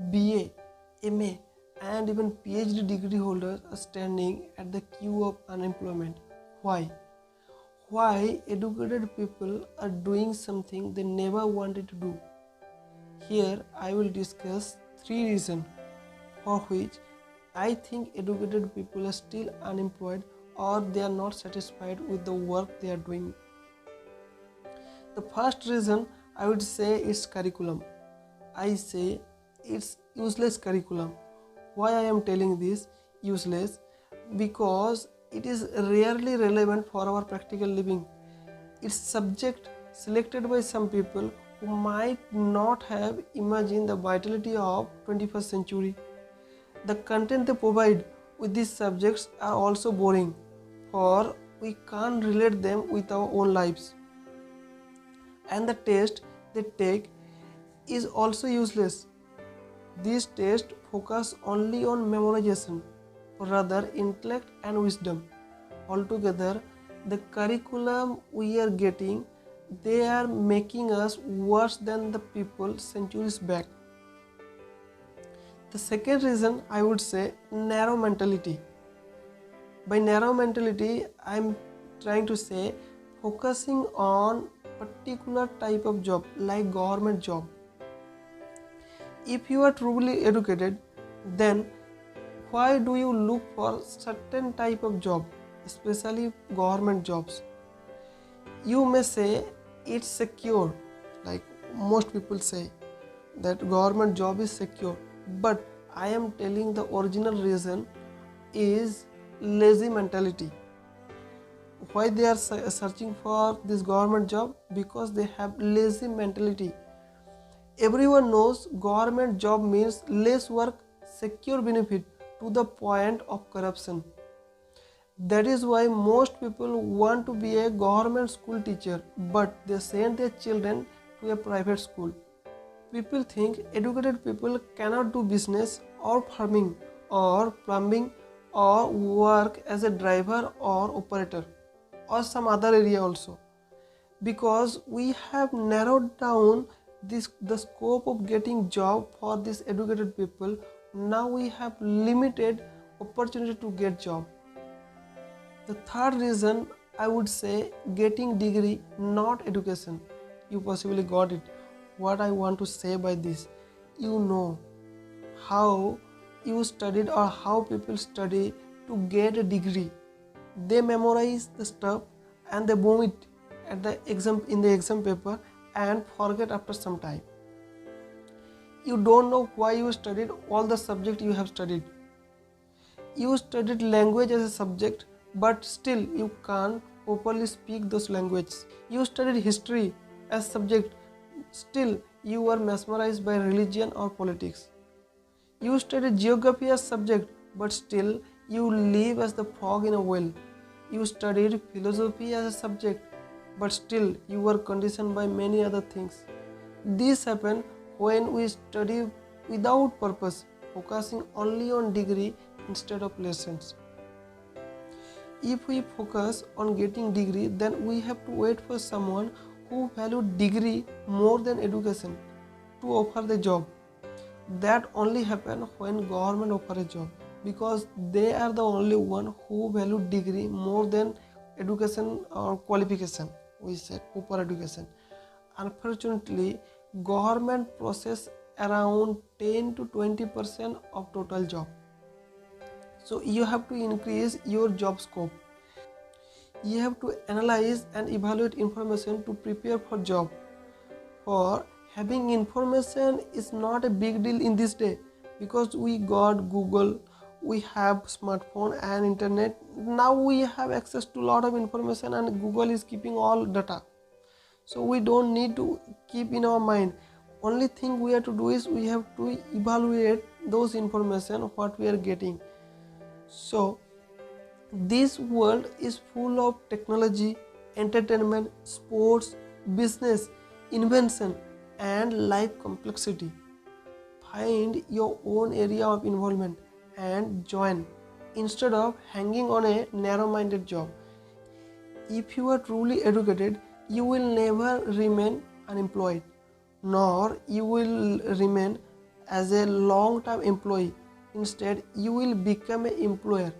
BA, MA, and even PhD degree holders are standing at the queue of unemployment. Why? Why educated people are doing something they never wanted to do? Here I will discuss 3 reasons for which I think educated people are still unemployed or they are not satisfied with the work they are doing. The first reason I would say is curriculum. I say it's useless curriculum. Why I am telling this useless? Because it is rarely relevant for our practical living. It's subject selected by some people who might not have imagined the vitality of 21st century. The content they provide with these subjects are also boring, for we can't relate them with our own lives. And the test they take is also useless. These tests focus only on memorization, or rather intellect and wisdom. Altogether, the curriculum we are getting, they are making us worse than the people centuries back. The second reason I would say narrow mentality. By narrow mentality, I am trying to say focusing on particular type of job like government job. If you are truly educated, then why do you look for certain type of job, especially government jobs? You may say it's secure, like most people say that government job is secure, but I am telling the original reason is lazy mentality. Why they are searching for this government job? Because they have lazy mentality. Everyone knows government job means less work, secure benefit, to the point of corruption. That is why most people want to be a government school teacher, but they send their children to a private school. People think educated people cannot do business or farming or plumbing or work as a driver or operator or some other area also. Because we have narrowed down the scope of getting job for these educated people, now we have limited opportunity to get job. The third reason I would say getting degree, not education. You possibly got it. What I want to say by this, you know how you studied or how people study to get a degree. They memorize the stuff and they bomb it at the exam in the exam paper and forget after some time. You don't know why you studied all the subject you have studied. You studied language as a subject, but still you can't properly speak those languages. You studied history as subject, still you were mesmerized by religion or politics. You studied geography as subject, but still you live as the frog in a well. You studied philosophy as a subject, but still you were conditioned by many other things. This happens when we study without purpose, focusing only on degree instead of lessons. If we focus on getting degree, then we have to wait for someone who value degree more than education to offer the job. That only happen when government offer a job, because they are the only one who value degree more than education or qualification. We say proper education. Unfortunately, government process around 10 to 20% of total job. So you have to increase your job scope. You have to analyze and evaluate information to prepare for job. For having information is not a big deal in this day, because we got Google, we have smartphone and internet. Now we have access to a lot of information and Google is keeping all data. So we don't need to keep in our mind. Only thing we have to do is we have to evaluate those information what we are getting. So this world is full of technology, entertainment, sports, business, invention and life complexity. Find your own area of involvement and join instead of hanging on a narrow-minded job. If you are truly educated, you will never remain unemployed, nor you will remain as a long term employee. Instead, you will become an employer